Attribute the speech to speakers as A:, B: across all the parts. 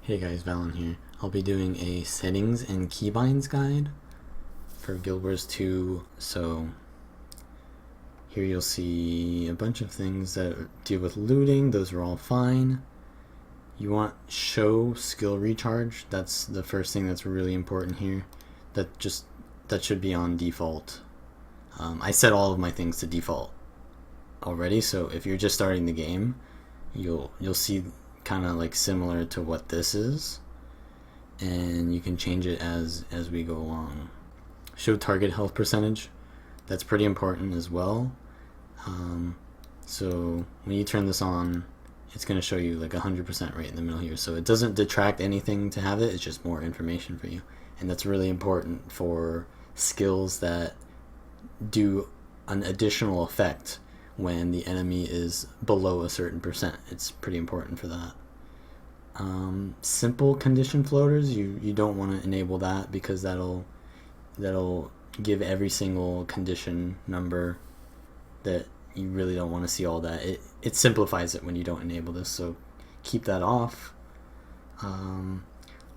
A: Hey guys, Vallun here. I'll be doing a settings and keybinds guide for Guild Wars 2. So here you'll see a bunch of things that deal with looting. Those are all fine. You want show skill recharge. That's the first thing that's really important here. That should be on default. I set all of my things to default already, so if you're just starting the game, you'll see kind of like similar to what this is, and you can change it as we go along. Show target health percentage, that's pretty important as well. So when you turn this on, it's going to show you like 100% right in the middle here, so it doesn't detract anything to have it, it's just more information for you, and that's really important for skills that do an additional effect when the enemy is below a certain percent. It's pretty important for that. Simple condition floaters, you don't want to enable that because that'll give every single condition number that you really don't want to see all that. It simplifies it when you don't enable this, so keep that off.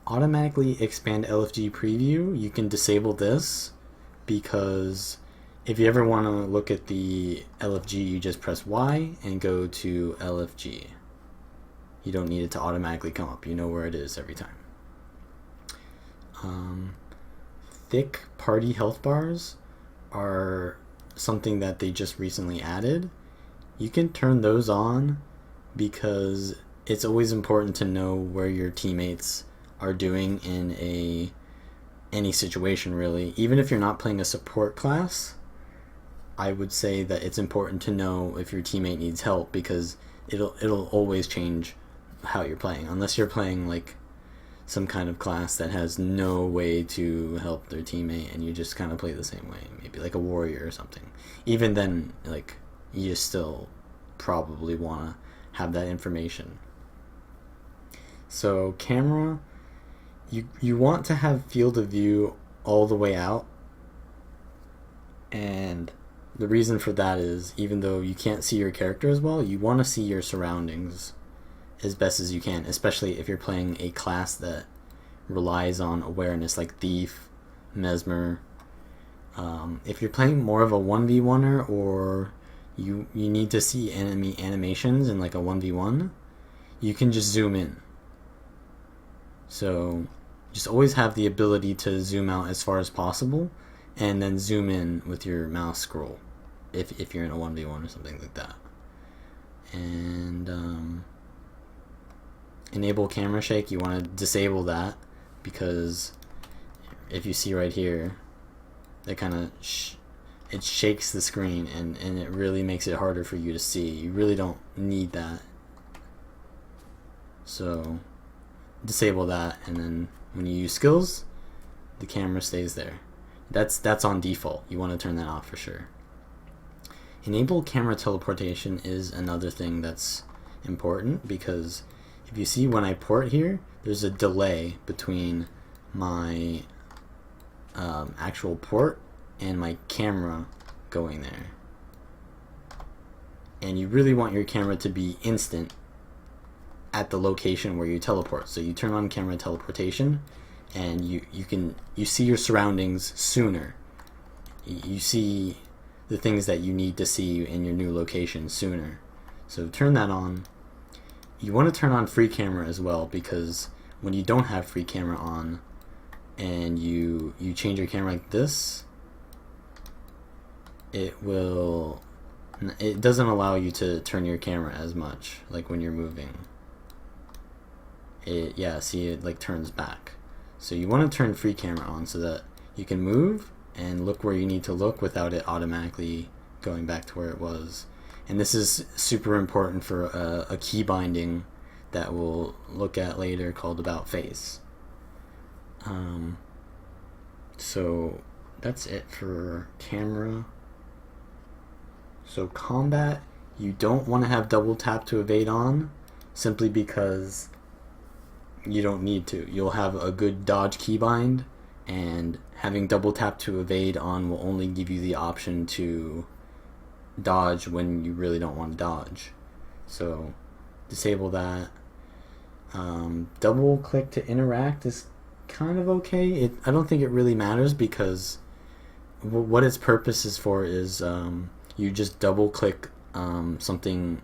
A: Automatically expand LFG preview, you can disable this because if you ever want to look at the LFG, you just press Y and go to LFG. You don't need it to automatically come up. You know where it is every time. Thick party health bars are something that they just recently added. You can turn those on because it's always important to know where your teammates are doing in any situation, really. Even if you're not playing a support class, I would say that it's important to know if your teammate needs help because it'll always change how you're playing, unless you're playing like some kind of class that has no way to help their teammate and you just kind of play the same way, maybe like a warrior or something. Even then, like, you still probably want to have that information. So camera, you want to have field of view all the way out, and the reason for that is even though you can't see your character as well, you want to see your surroundings as best as you can, especially if you're playing a class that relies on awareness like Thief, Mesmer. If you're playing more of a 1v1er or you need to see enemy animations in like a 1v1, you can just zoom in. So just always have the ability to zoom out as far as possible and then zoom in with your mouse scroll if you're in a 1v1 or something like that. And enable camera shake, you want to disable that because if you see right here, that kind of it shakes the screen and it really makes it harder for you to see. You really don't need that, so disable that, and then when you use skills, the camera stays there. That's on default. You want to turn that off for sure. Enable camera teleportation is another thing that's important because if you see when I port here, there's a delay between my actual port and my camera going there. And you really want your camera to be instant at the location where you teleport. So you turn on camera teleportation and you see your surroundings sooner. You see the things that you need to see in your new location sooner. So turn that on. You want to turn on free camera as well, because when you don't have free camera on and you change your camera like this, it doesn't allow you to turn your camera as much, like when you're moving. See, it like turns back. So you want to turn free camera on so that you can move and look where you need to look without it automatically going back to where it was. And this is super important for a key binding that we'll look at later called About Face. So that's it for camera. So combat, you don't want to have double tap to evade on, simply because you don't need to. You'll have a good dodge keybind, and having double tap to evade on will only give you the option to dodge when you really don't want to dodge. So disable that. Double click to interact is kind of okay. I don't think it really matters because what its purpose is for is you just double click something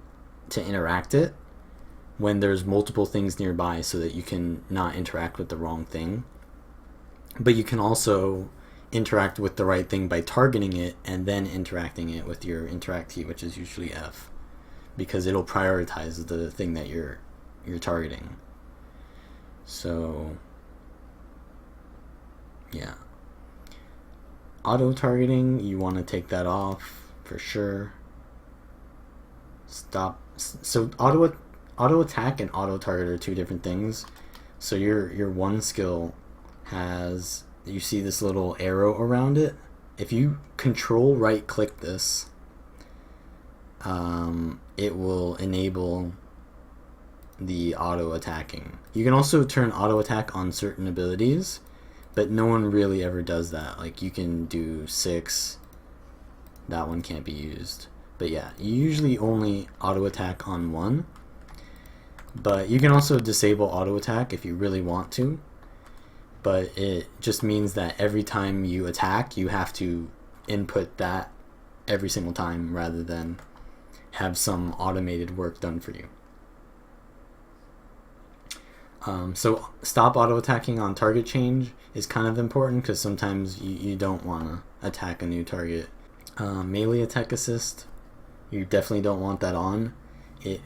A: to interact it when there's multiple things nearby so that you can not interact with the wrong thing. But you can also interact with the right thing by targeting it and then interacting it with your interact key, which is usually F, because it'll prioritize the thing that you're targeting. So yeah, auto targeting, you want to take that off for sure. Stop. So auto attack and auto target are two different things. So your one skill has, you see this little arrow around it. If you control right click this, it will enable the auto attacking. You can also turn auto attack on certain abilities, but no one really ever does that. Like you can do 6, that one can't be used. But yeah, you usually only auto attack on one. But you can also disable auto attack if you really want to. But it just means that every time you attack, you have to input that every single time rather than have some automated work done for you. So stop auto attacking on target change is kind of important because sometimes you don't want to attack a new target. Melee attack assist, you definitely don't want that on. It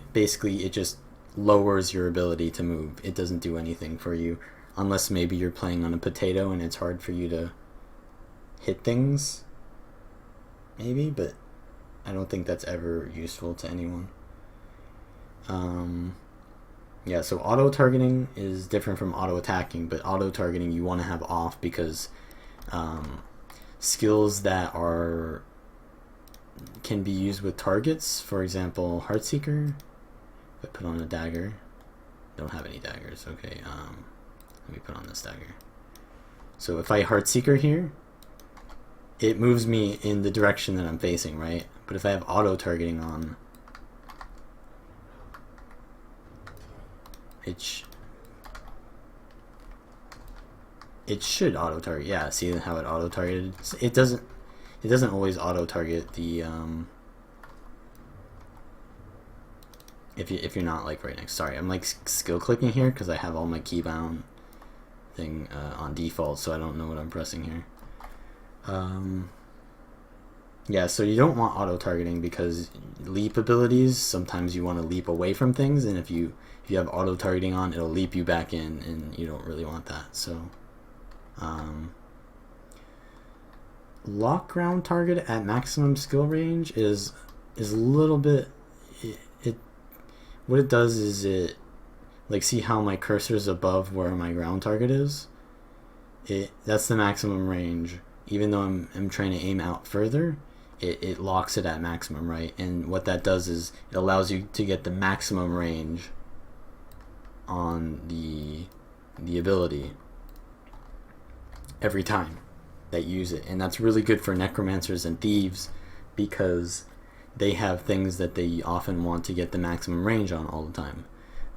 A: just lowers your ability to move. It doesn't do anything for you unless maybe you're playing on a potato and it's hard for you to hit things, maybe, but I don't think that's ever useful to anyone. Yeah, so auto targeting is different from auto attacking, but auto targeting you want to have off because skills that can be used with targets, for example, Heartseeker. If I put on a dagger, don't have any daggers. Okay, let me put on this dagger. So if I Heartseeker here, it moves me in the direction that I'm facing, right? But if I have auto targeting on, it should auto target. Yeah, see how it auto targeted? It doesn't always auto target the if you're not like right next. Sorry, I'm like skill clicking here because I have all my keybound thing on default, so I don't know what I'm pressing here. Yeah, so you don't want auto targeting because leap abilities, sometimes you want to leap away from things, and if you have auto targeting on, it'll leap you back in, and you don't really want that. So lock ground target at maximum skill range is a little bit, what it does is it, like, see how my cursor is above where my ground target is? That's the maximum range. Even though I'm trying to aim out further, it locks it at maximum, right? And what that does is it allows you to get the maximum range on the ability every time that you use it. And that's really good for necromancers and thieves because they have things that they often want to get the maximum range on all the time.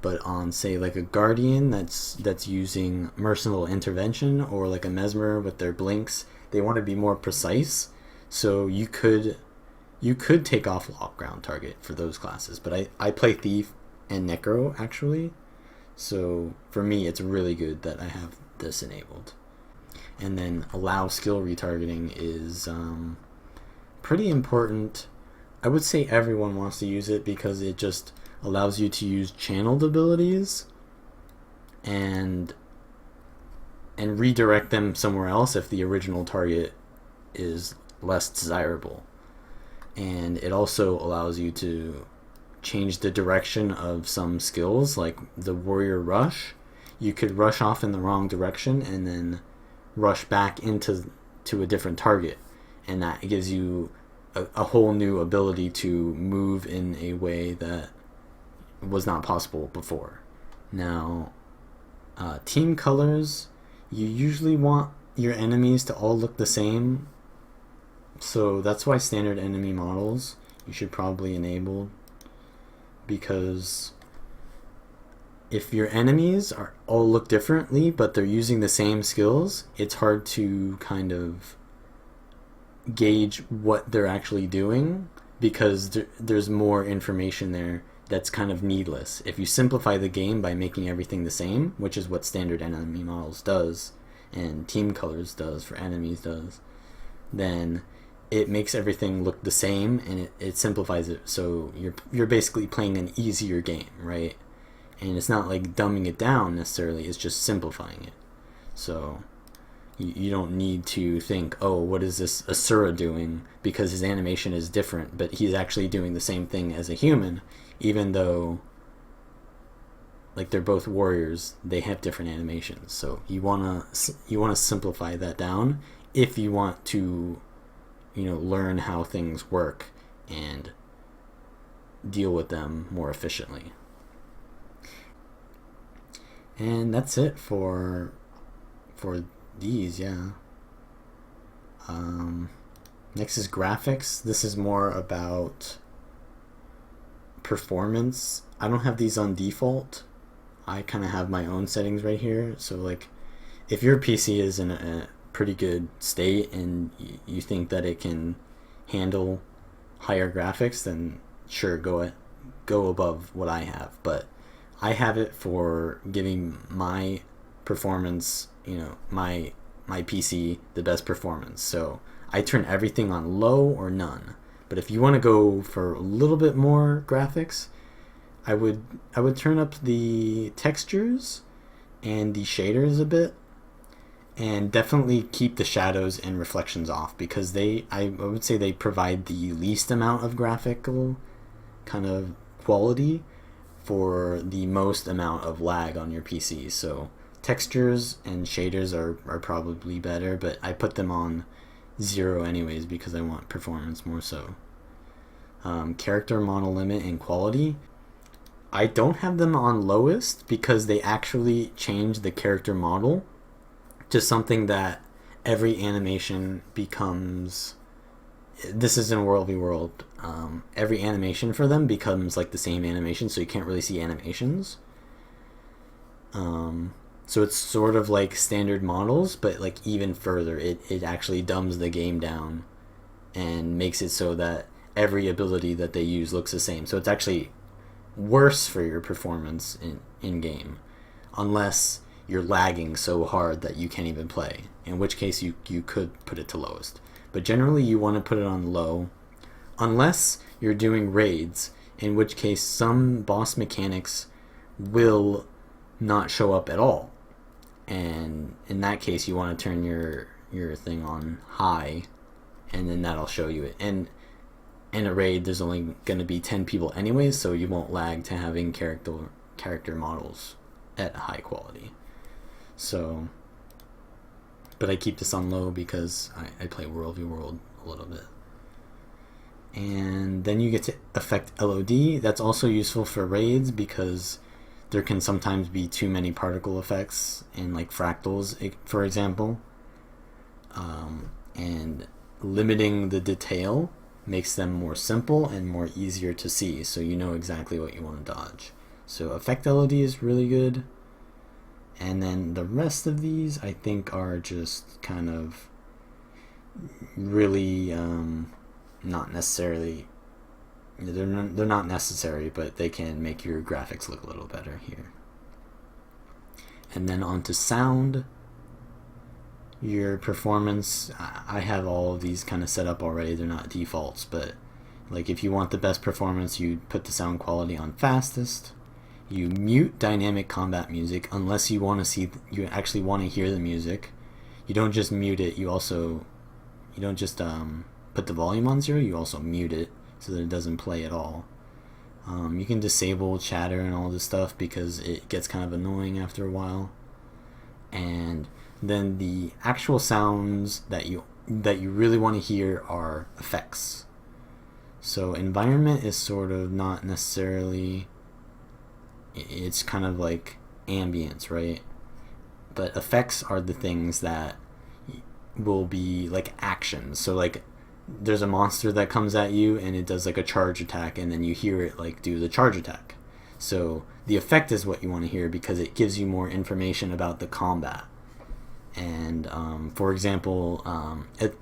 A: But on, say, like a guardian that's using merciful intervention, or like a mesmer with their blinks, they want to be more precise. So you could take off lock ground target for those classes. But I play thief and necro actually, so for me it's really good that I have this enabled. And then allow skill retargeting is pretty important. I would say everyone wants to use it because it just allows you to use channeled abilities and redirect them somewhere else if the original target is less desirable. And it also allows you to change the direction of some skills, like the warrior rush. You could rush off in the wrong direction and then rush back into a different target, and that gives you a whole new ability to move in a way that was not possible before. Now, team colors, you usually want your enemies to all look the same, so that's why standard enemy models you should probably enable, because if your enemies are all look differently but they're using the same skills, it's hard to kind of gauge what they're actually doing because there's more information there that's kind of needless. If you simplify the game by making everything the same, which is what standard enemy models does and team colors does for enemies does, then it makes everything look the same, and it simplifies it, so you're basically playing an easier game, right? And it's not like dumbing it down necessarily, it's just simplifying it. So you don't need to think, oh, what is this Asura doing, because his animation is different, but he's actually doing the same thing as a human, even though like they're both warriors, they have different animations. So you wanna simplify that down if you want to, learn how things work and deal with them more efficiently. And that's it for these, yeah. Next is graphics. This is more about performance. I don't have these on default. I kind of have my own settings right here. So like, if your PC is in a pretty good state and you think that it can handle higher graphics, then sure, go above what I have. But I have it for giving my performance, my PC the best performance. So I turn everything on low or none. But if you want to go for a little bit more graphics, I would turn up the textures and the shaders a bit, and definitely keep the shadows and reflections off, because I would say they provide the least amount of graphical kind of quality for the most amount of lag on your PC. So textures and shaders are probably better, but I put them on 0 anyways because I want performance more so. Character model limit and quality, I don't have them on lowest because they actually change the character model to something that every animation becomes. This is in World v World. Every animation for them becomes like the same animation, so you can't really see animations. So it's sort of like standard models, but like even further, it actually dumbs the game down and makes it so that every ability that they use looks the same. So it's actually worse for your performance in game, unless you're lagging so hard that you can't even play, in which case you could put it to lowest. But generally you want to put it on low, unless you're doing raids, in which case some boss mechanics will not show up at all, and in that case you want to turn your thing on high, and then that'll show you it. And in a raid there's only going to be 10 people anyways, so you won't lag to having character models at high quality. So, but I keep this on low because I play World v World a little bit. And then you get to affect LOD. That's also useful for raids because there can sometimes be too many particle effects in like fractals, for example. And limiting the detail makes them more simple and more easier to see, so you know exactly what you want to dodge. So affect LOD is really good. And then the rest of these I think are just kind of really not necessarily, they're not necessary, but they can make your graphics look a little better here. And then onto sound. Your performance, I have all of these kind of set up already. They're not defaults, but like if you want the best performance, you put the sound quality on fastest. You mute dynamic combat music unless you actually want to hear the music. You don't just mute it, you don't just put the volume on 0, you also mute it so that it doesn't play at all. You can disable chatter and all this stuff because it gets kind of annoying after a while. And then the actual sounds that you really want to hear are effects. So environment is sort of not necessarily, it's kind of like ambience, right? But effects are the things that will be like actions. So like there's a monster that comes at you and it does like a charge attack, and then you hear it like do the charge attack. So the effect is what you want to hear because it gives you more information about the combat. And for example,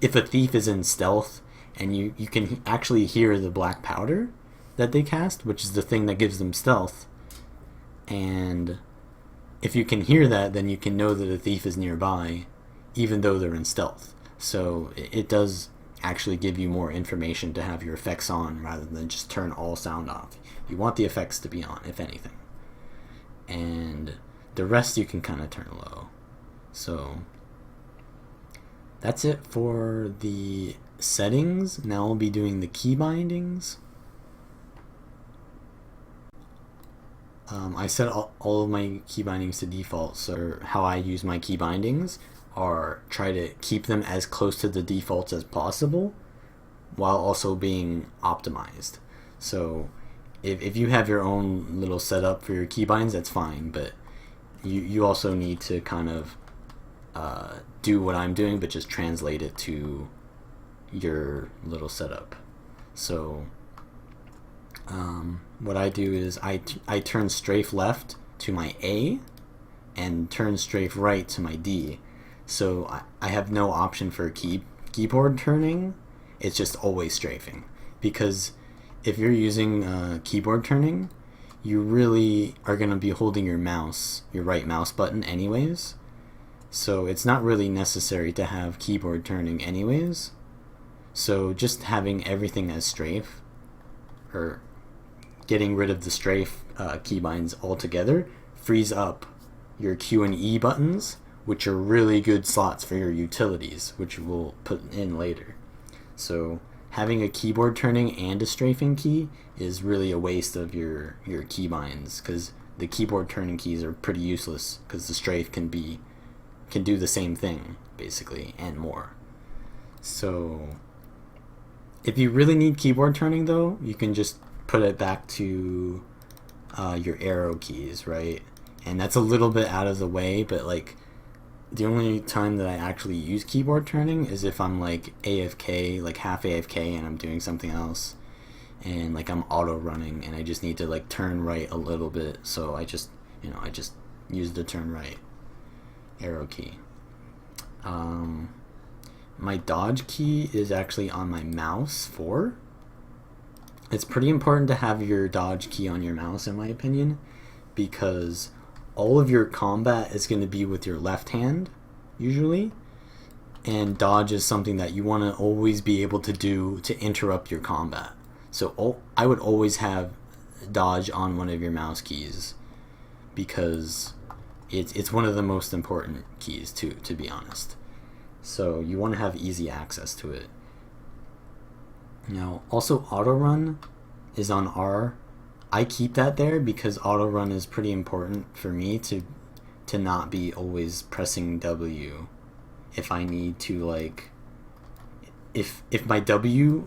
A: if a thief is in stealth and you can actually hear the black powder that they cast, which is the thing that gives them stealth, and if you can hear that, then you can know that a thief is nearby even though they're in stealth. So it does actually give you more information to have your effects on rather than just turn all sound off. You want the effects to be on, if anything. And the rest you can kind of turn low. So that's it for the settings. Now I'll be doing the key bindings. I set all of my key bindings to default, so how I use my key bindings are try to keep them as close to the defaults as possible while also being optimized. So if you have your own little setup for your keybinds, that's fine, but you also need to kind of do what I'm doing, but just translate it to your little setup. So what I do is I turn strafe left to my A and turn strafe right to my D. So I have no option for keyboard turning. It's just always strafing, because if you're using keyboard turning, you really are going to be holding your right mouse button anyways. So it's not really necessary to have keyboard turning anyways. So just having everything as strafe, or getting rid of the strafe keybinds altogether, frees up your Q and E buttons, which are really good slots for your utilities, which we'll put in later. So having a keyboard turning and a strafing key is really a waste of your keybinds, because the keyboard turning keys are pretty useless because the strafe can do the same thing basically and more. So if you really need keyboard turning though, you can just put it back to your arrow keys, right? And that's a little bit out of the way, but like the only time that I actually use keyboard turning is if I'm like AFK, like half AFK, and I'm doing something else, and like I'm auto running and I just need to like turn right a little bit, so I just use the turn right arrow key. My dodge key is actually on my mouse 4. It's pretty important to have your dodge key on your mouse, in my opinion, because all of your combat is going to be with your left hand usually, and dodge is something that you want to always be able to do to interrupt your combat. So I would always have dodge on one of your mouse keys, because it's one of the most important keys to be honest. So you want to have easy access to it. Now also auto run is on R. I keep that there because auto run is pretty important for me to not be always pressing W if I need to, like, if my W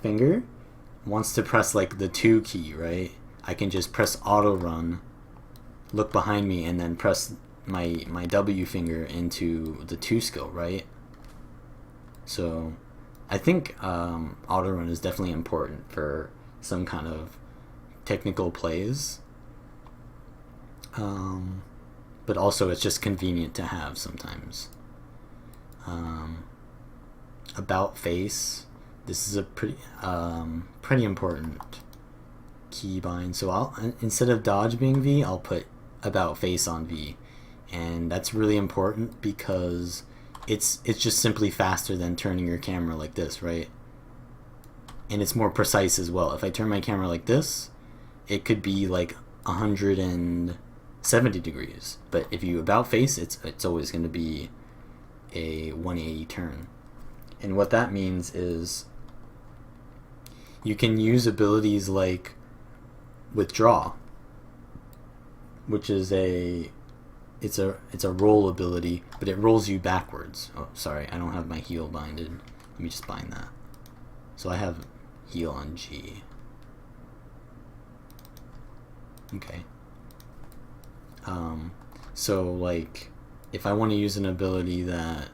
A: finger wants to press like the 2 key, right? I can just press auto run, look behind me, and then press my W finger into the 2 skill, right? So I think auto run is definitely important for some kind of technical plays, but also it's just convenient to have sometimes. About face, this is a pretty important keybind. So I'll, instead of dodge being V, I'll put about face on V, and that's really important because it's just simply faster than turning your camera like this, right? And it's more precise as well. If I turn my camera like this, it could be like 170 degrees, but if you about face, it's always going to be a 180 turn. And what that means is you can use abilities like withdraw, which is it's a roll ability, but it rolls you backwards. Oh, sorry, I don't have my heal binded. Let me just bind that. So I have heal on G. Okay. So like if I want to use an ability that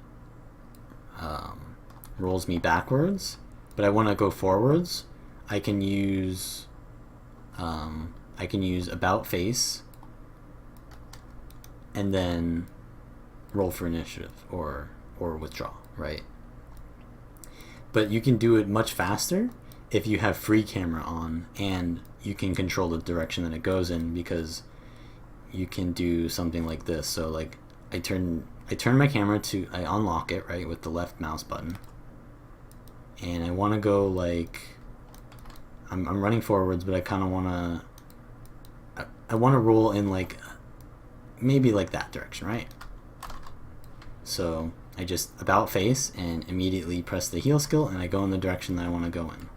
A: rolls me backwards, but I want to go forwards, I can use I can use about face and then roll for initiative or withdraw, right? But you can do it much faster if you have free camera on and you can control the direction that it goes in, because you can do something like this. So like I turn my camera to, I unlock it, right, with the left mouse button, and I want to go like, I'm running forwards, but I kind of want to roll in like maybe like that direction, right? So I just about face and immediately press the heal skill, and I go in the direction that I want to go in.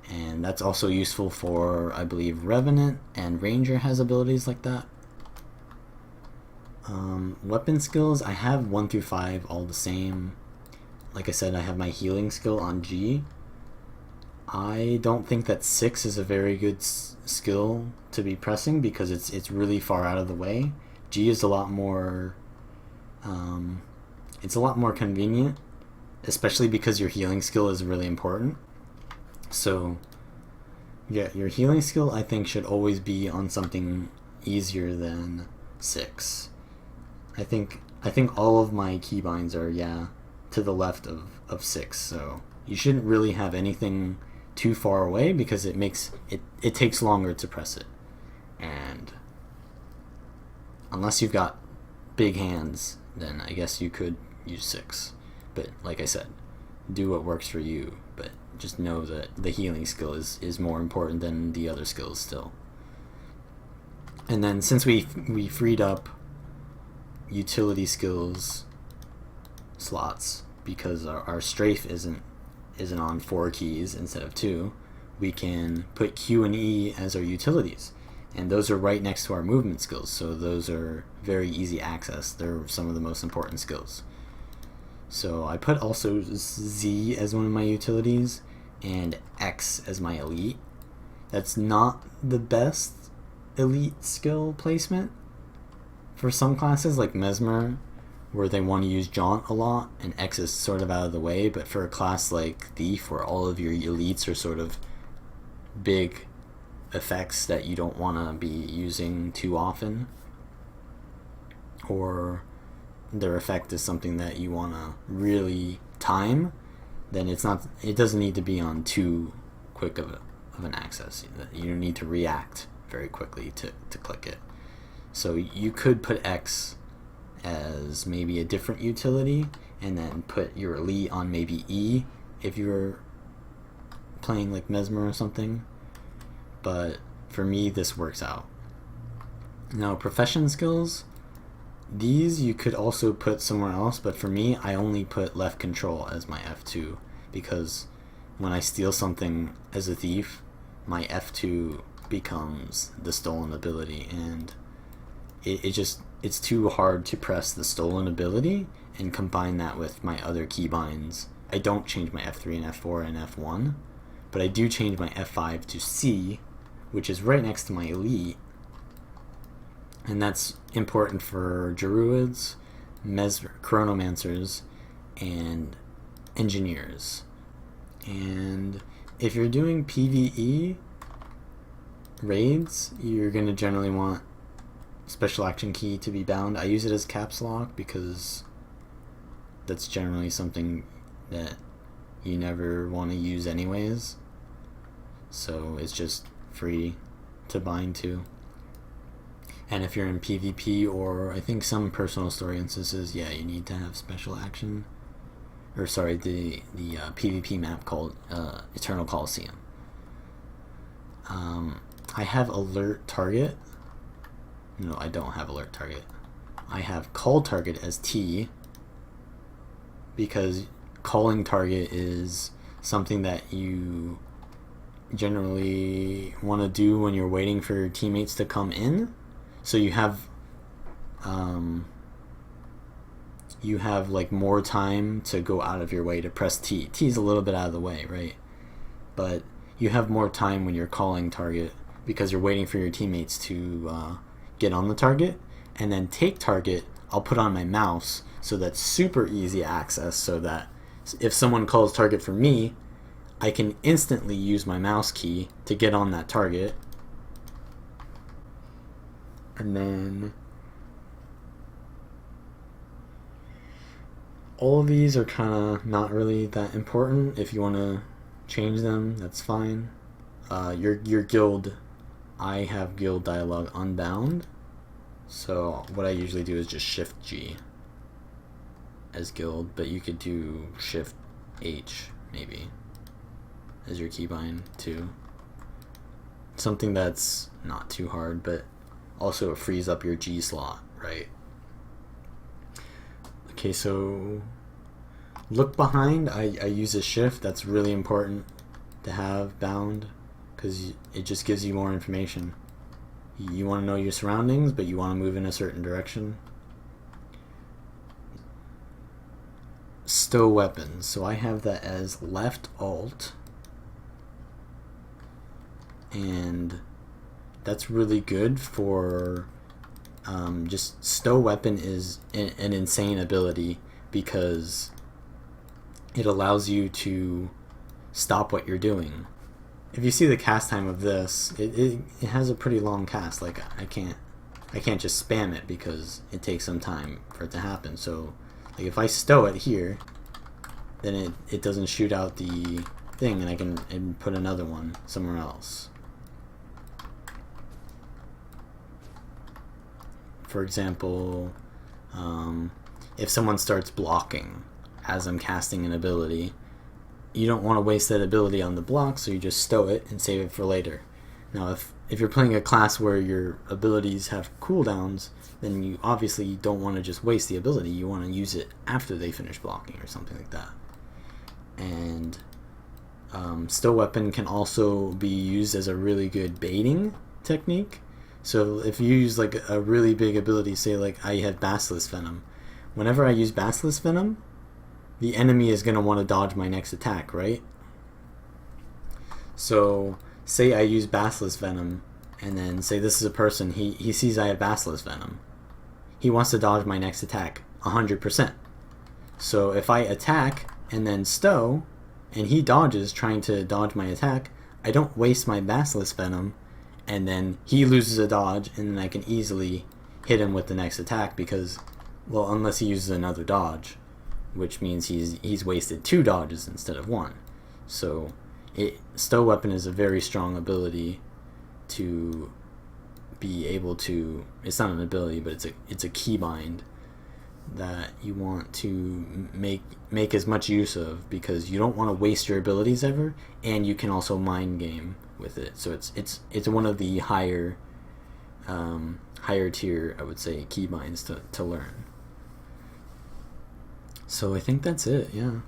A: And that's also useful for, I believe, Revenant, and Ranger has abilities like that. Weapon skills, I have 1 through 5 all the same. Like I said, I have my healing skill on G. I don't think that 6 is a very good skill to be pressing because it's really far out of the way. G is a lot more it's a lot more convenient, especially because your healing skill is really important. So yeah, your healing skill I think should always be on something easier than 6. I think all of my keybinds are to the left of 6, so you shouldn't really have anything too far away because it takes longer to press it. And unless you've got big hands, then I guess you could use 6. But like I said, do what works for you, but just know that the healing skill is more important than the other skills still. And then since we freed up utility skills slots because our strafe isn't on 4 keys instead of 2, we can put Q and E as our utilities, and those are right next to our movement skills, so those are very easy access. They're some of the most important skills. So I put also Z as one of my utilities and X as my elite. That's not the best elite skill placement for some classes like Mesmer, where they want to use Jaunt a lot, and X is sort of out of the way. But for a class like Thief, where all of your elites are sort of big effects that you don't want to be using too often, or their effect is something that you want to really time, then it doesn't need to be on too quick of an access. You don't need to react very quickly to click it. So you could put X as maybe a different utility, and then put your elite on maybe E if you're playing like Mesmer or something. But for me, this works out. Now, profession skills, these you could also put somewhere else, but for me, I only put left control as my F2, because when I steal something as a thief, my F2 becomes the stolen ability, and it's too hard to press the stolen ability and combine that with my other keybinds. I don't change my F3 and F4 and F1, but I do change my F5 to C, which is right next to my elite, and that's important for druids, chronomancers, and engineers. And if you're doing PvE raids, you're going to generally want special action key to be bound. I use it as caps lock because that's generally something that you never want to use anyways, so it's just free to bind to. And if you're in PvP, or I think some personal story instances, you need to have special action, or sorry, the PvP map called Eternal Coliseum. I have alert target. No, I don't have alert target. I have call target as T, because calling target is something that you generally want to do when you're waiting for your teammates to come in. So you have like more time to go out of your way to press T. T is a little bit out of the way, right? But you have more time when you're calling target because you're waiting for your teammates to get on the target. And then take target, I'll put on my mouse, so that's super easy access, so that if someone calls target for me, I can instantly use my mouse key to get on that target, And then all of these are kind of not really that important. If you want to change them, that's fine. Your guild, I have guild dialogue unbound, so what I usually do is just Shift G as guild, but you could do Shift H maybe as your keybind too. Something that's not too hard, but also it frees up your G slot, right? Okay, so look behind, I use a shift. That's really important to have bound because it just gives you more information. You want to know your surroundings, but you want to move in a certain direction. Stow weapons, so I have that as left alt, and that's really good for just stow weapon is an insane ability because it allows you to stop what you're doing. If you see the cast time of this, it has a pretty long cast. Like I can't just spam it because it takes some time for it to happen. So like if I stow it here, then it doesn't shoot out the thing, and I can put another one somewhere else. For example, if someone starts blocking as I'm casting an ability, you don't want to waste that ability on the block, so you just stow it and save it for later. Now, if you're playing a class where your abilities have cooldowns, then you obviously don't want to just waste the ability. You want to use it after they finish blocking or something like that. And stow weapon can also be used as a really good baiting technique. So if you use like a really big ability, say like I have Basilisk Venom, whenever I use Basilisk Venom, the enemy is going to want to dodge my next attack, right? So say I use Basilisk Venom, and then say this is a person, he sees I have Basilisk Venom. He wants to dodge my next attack 100%. So if I attack and then stow, and he dodges trying to dodge my attack, I don't waste my Basilisk Venom, and then he loses a dodge, and then I can easily hit him with the next attack because, well, unless he uses another dodge, which means he's wasted 2 dodges instead of 1. So stow weapon is a very strong ability to be able to, it's not an ability, but it's a keybind that you want to make as much use of, because you don't want to waste your abilities ever, and you can also mind game with it. So it's one of the higher tier, I would say, keybinds to learn. So I think that's it, yeah.